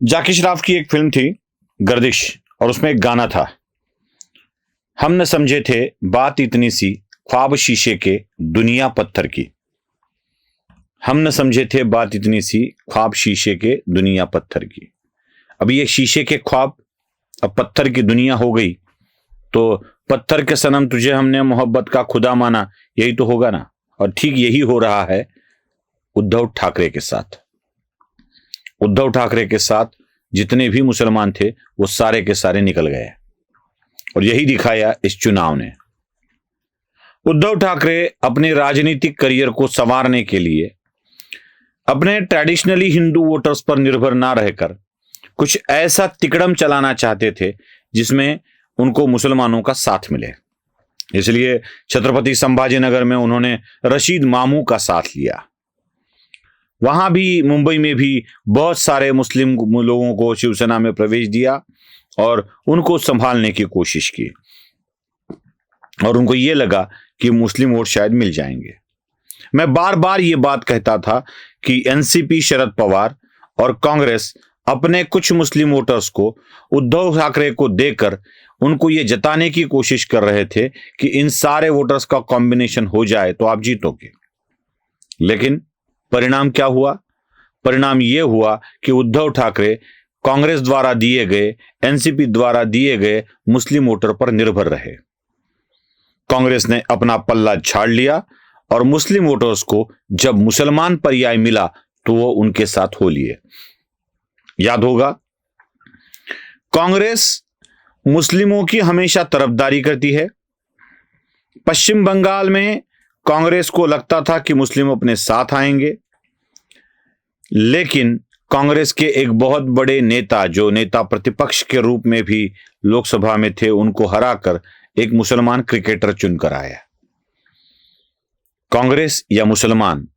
जाकिर श्रॉफ की एक फिल्म थी गर्दिश, और उसमें एक गाना था, हम न समझे थे बात इतनी सी, ख्वाब शीशे के दुनिया पत्थर की। हम न समझे थे बात इतनी सी, ख्वाब शीशे के दुनिया पत्थर की। अब ये शीशे के ख्वाब अब पत्थर की दुनिया हो गई, तो पत्थर के सनम तुझे हमने मोहब्बत का खुदा माना, यही तो होगा ना। और ठीक यही हो रहा है उद्धव ठाकरे के साथ। उद्धव ठाकरे के साथ जितने भी मुसलमान थे वो सारे के सारे निकल गए, और यही दिखाया इस चुनाव ने। उद्धव ठाकरे अपने राजनीतिक करियर को संवारने के लिए अपने ट्रेडिशनली हिंदू वोटर्स पर निर्भर ना रहकर कुछ ऐसा तिकड़म चलाना चाहते थे जिसमें उनको मुसलमानों का साथ मिले। इसलिए छत्रपति संभाजीनगर में उन्होंने रशीद मामू का साथ लिया। वहां भी, मुंबई में भी बहुत सारे मुस्लिम लोगों को शिवसेना में प्रवेश दिया और उनको संभालने की कोशिश की, और उनको यह लगा कि मुस्लिम वोट शायद मिल जाएंगे। मैं बार बार ये बात कहता था कि एनसीपी, शरद पवार और कांग्रेस अपने कुछ मुस्लिम वोटर्स को उद्धव ठाकरे को देकर उनको ये जताने की कोशिश कर रहे थे कि इन सारे वोटर्स का कॉम्बिनेशन हो जाए तो आप जीतोगे। लेकिन परिणाम क्या हुआ? परिणाम यह हुआ कि उद्धव ठाकरे कांग्रेस द्वारा दिए गए, एनसीपी द्वारा दिए गए मुस्लिम वोटर पर निर्भर रहे। कांग्रेस ने अपना पल्ला झाड़ लिया और मुस्लिम वोटर्स को जब मुसलमान पर्याय मिला तो वो उनके साथ हो लिए। याद होगा, कांग्रेस मुस्लिमों की हमेशा तरफदारी करती है। पश्चिम बंगाल में कांग्रेस को लगता था कि मुस्लिम अपने साथ आएंगे, लेकिन कांग्रेस के एक बहुत बड़े नेता, जो नेता प्रतिपक्ष के रूप में भी लोकसभा में थे, उनको हराकर एक मुसलमान क्रिकेटर चुनकर आया। कांग्रेस या मुसलमान,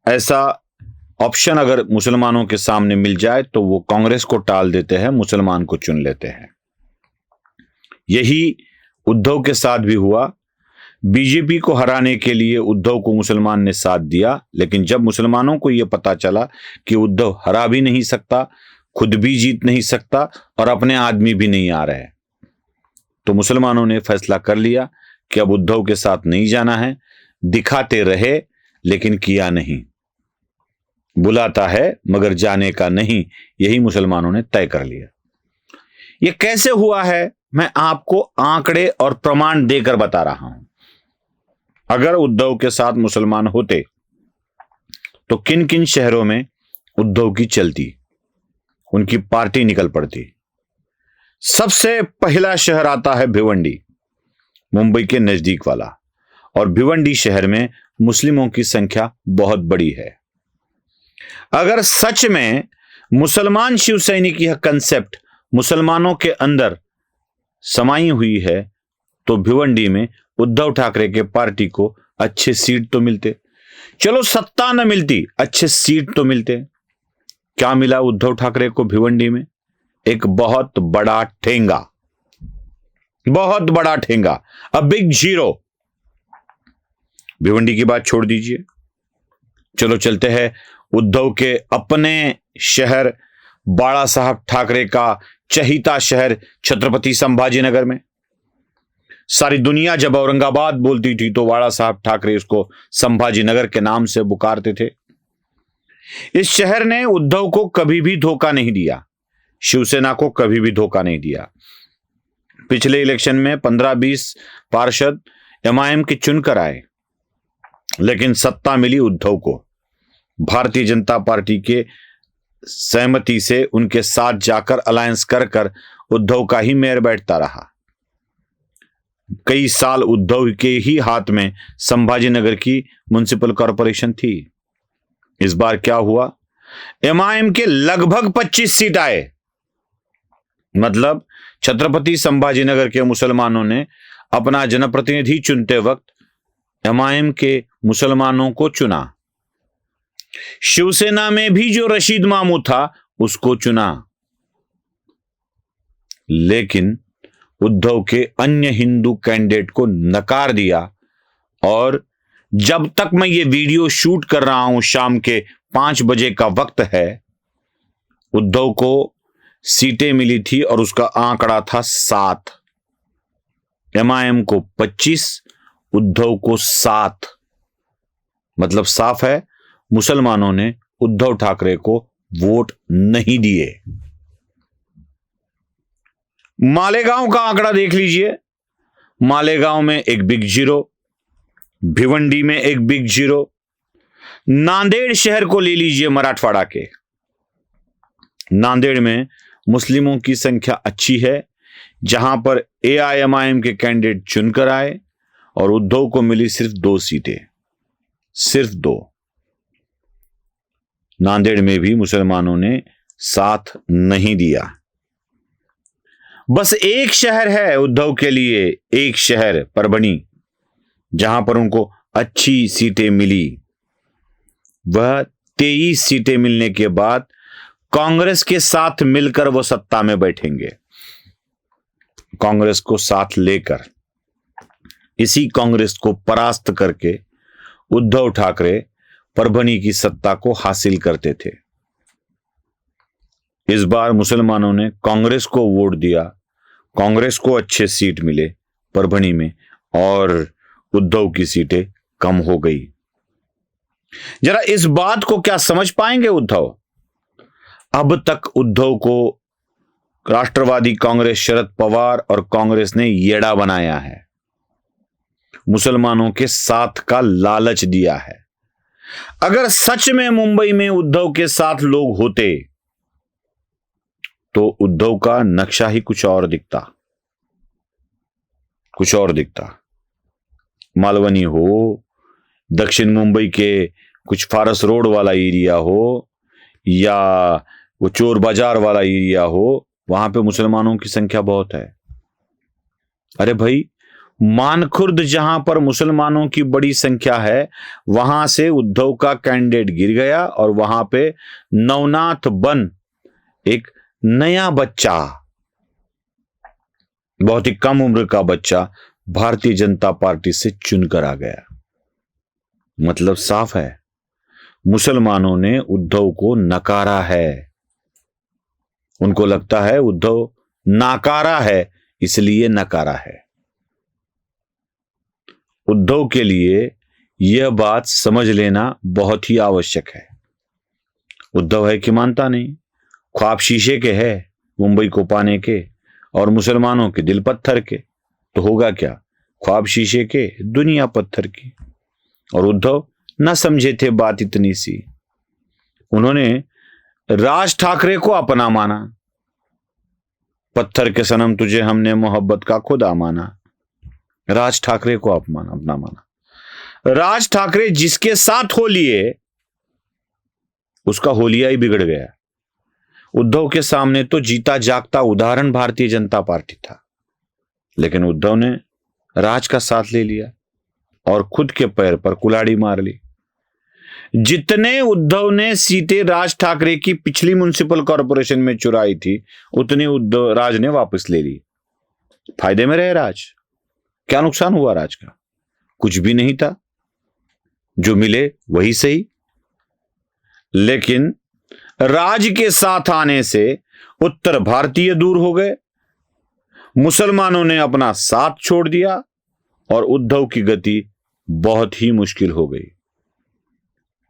ऐसा ऑप्शन अगर मुसलमानों के सामने मिल जाए तो वो कांग्रेस को टाल देते हैं, मुसलमान को चुन लेते हैं। यही उद्धव के साथ भी हुआ। बीजेपी को हराने के लिए उद्धव को मुसलमान ने साथ दिया, लेकिन जब मुसलमानों को यह पता चला कि उद्धव हरा भी नहीं सकता, खुद भी जीत नहीं सकता और अपने आदमी भी नहीं आ रहे, तो मुसलमानों ने फैसला कर लिया कि अब उद्धव के साथ नहीं जाना है। दिखाते रहे लेकिन किया नहीं, बुलाता है मगर जाने का नहीं, यही मुसलमानों ने तय कर लिया। यह कैसे हुआ है मैं आपको आंकड़े और प्रमाण देकर बता रहा हूं। अगर उद्धव के साथ मुसलमान होते तो किन किन शहरों में उद्धव की चलती, उनकी पार्टी निकल पड़ती। सबसे पहला शहर आता है भिवंडी, मुंबई के नजदीक वाला, और भिवंडी शहर में मुस्लिमों की संख्या बहुत बड़ी है। अगर सच में मुसलमान शिव सैनिक यह कंसेप्ट मुसलमानों के अंदर समाई हुई है तो भिवंडी में उद्धव ठाकरे के पार्टी को अच्छे सीट तो मिलते। चलो सत्ता न मिलती, अच्छे सीट तो मिलते। क्या मिला उद्धव ठाकरे को भिवंडी में? एक बहुत बड़ा ठेंगा, बहुत बड़ा ठेंगा, अ बिग जीरो। भिवंडी की बात छोड़ दीजिए, चलो चलते हैं उद्धव के अपने शहर बाला साहब ठाकरे का चहीता शहर छत्रपति संभाजीनगर में। सारी दुनिया जब औरंगाबाद बोलती थी तो बाला साहब ठाकरे उसको संभाजीनगर के नाम से पुकारते थे। इस शहर ने उद्धव को कभी भी धोखा नहीं दिया, शिवसेना को कभी भी धोखा नहीं दिया। पिछले इलेक्शन में 15-20 पार्षद एमआईएम के चुनकर आए, लेकिन सत्ता मिली उद्धव को। भारतीय जनता पार्टी के सहमति से उनके साथ जाकर अलायंस कर उद्धव का ही मेयर बैठता रहा। कई साल उद्धव के ही हाथ में संभाजीनगर की म्युनिसिपल कॉरपोरेशन थी। इस बार क्या हुआ? एमआईएम के लगभग 25 सीट आए। मतलब छत्रपति संभाजीनगर के मुसलमानों ने अपना जनप्रतिनिधि चुनते वक्त एमआईएम के मुसलमानों को चुना। शिवसेना में भी जो रशीद मामू था उसको चुना, लेकिन उद्धव के अन्य हिंदू कैंडिडेट को नकार दिया। और जब तक मैं ये वीडियो शूट कर रहा हूं, शाम के 5 बजे का वक्त है, उद्धव को सीटें मिली थी और उसका आंकड़ा था 7, MIM को 25, उद्धव को 7। मतलब साफ है, मुसलमानों ने उद्धव ठाकरे को वोट नहीं दिए। मालेगांव का आंकड़ा देख लीजिए। मालेगांव में एक बिग जीरो, भिवंडी में एक बिग जीरो, नांदेड़ शहर को ले लीजिए मराठवाड़ा के। नांदेड़ में मुस्लिमों की संख्या अच्छी है, जहां पर AIMIM के कैंडिडेट चुनकर आए और उद्धव को मिली सिर्फ 2 सीटें, सिर्फ 2। नांदेड़ में भी मुसलमानों ने साथ नहीं दिया। बस एक शहर है उद्धव के लिए, एक शहर परभनी, जहां पर उनको अच्छी सीटें मिली। वह 23 सीटें मिलने के बाद कांग्रेस के साथ मिलकर वो सत्ता में बैठेंगे। कांग्रेस को साथ लेकर, इसी कांग्रेस को परास्त करके उद्धव ठाकरे परभनी की सत्ता को हासिल करते थे। इस बार मुसलमानों ने कांग्रेस को वोट दिया, कांग्रेस को अच्छे सीट मिले परभनी में और उद्धव की सीटें कम हो गई। जरा इस बात को क्या समझ पाएंगे उद्धव? अब तक उद्धव को राष्ट्रवादी कांग्रेस, शरद पवार और कांग्रेस ने येड़ा बनाया है, मुसलमानों के साथ का लालच दिया है। अगर सच में मुंबई में उद्धव के साथ लोग होते तो उद्धव का नक्शा ही कुछ और दिखता, कुछ और दिखता। मालवनी हो, दक्षिण मुंबई के कुछ फारस रोड वाला एरिया हो या वो चोर बाजार वाला एरिया हो, वहां पे मुसलमानों की संख्या बहुत है। अरे भाई, मानखुर्द जहां पर मुसलमानों की बड़ी संख्या है, वहां से उद्धव का कैंडिडेट गिर गया और वहां पे नवनाथ बन, एक नया बच्चा, बहुत ही कम उम्र का बच्चा भारतीय जनता पार्टी से चुनकर आ गया। मतलब साफ है, मुसलमानों ने उद्धव को नकारा है। उनको लगता है उद्धव नाकारा है, इसलिए नकारा है। उद्धव के लिए यह बात समझ लेना बहुत ही आवश्यक है। उद्धव है कि मानता नहीं, ख्वाब शीशे के है मुंबई को पाने के और मुसलमानों के दिल पत्थर के, तो होगा क्या? ख्वाब शीशे के, दुनिया पत्थर की। और उद्धव न समझे थे बात इतनी सी। उन्होंने राज ठाकरे को अपना माना। पत्थर के सनम तुझे हमने मोहब्बत का खुदा माना। राज ठाकरे को अपना माना। राज ठाकरे जिसके साथ हो लिए, उसका होलिया ही बिगड़ गया। उद्धव के सामने तो जीता जागता उदाहरण भारतीय जनता पार्टी था, लेकिन उद्धव ने राज का साथ ले लिया और खुद के पैर पर कुल्हाड़ी मार ली। जितने उद्धव ने सीटें राज ठाकरे की पिछली म्युनिसिपल कॉर्पोरेशन में चुराई थी, उतने उद्धव राज ने वापस ले ली। फायदे में रहे राज। क्या नुकसान हुआ राज का? कुछ भी नहीं था, जो मिले वही सही। लेकिन राज के साथ आने से उत्तर भारतीय दूर हो गए, मुसलमानों ने अपना साथ छोड़ दिया और उद्धव की गति बहुत ही मुश्किल हो गई।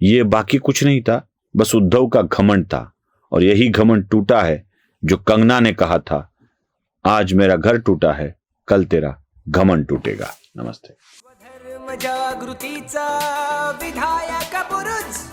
यह बाकी कुछ नहीं था, बस उद्धव का घमंड था। और यही घमंड टूटा है जो कंगना ने कहा था, आज मेरा घर टूटा है, कल तेरा घमंड टूटेगा। नमस्ते। धर्म जागृतीचा विधायक बुरुज